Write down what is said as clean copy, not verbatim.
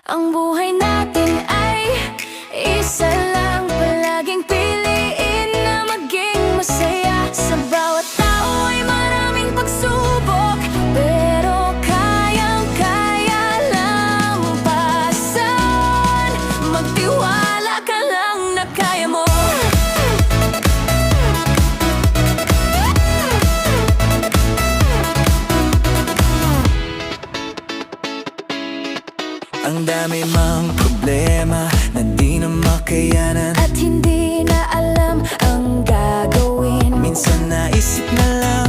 Ang buhay natin ay isa lang. Palaging piliin na maging masaya. Sa bawat tao ay maraming pagsubok, pero kayang-kaya lampasan. Magtiwala ka lang na kaya mo. Ang dami mang problema na di na makayanan, At hindi na alam ang gagawin. minsan naisip na lang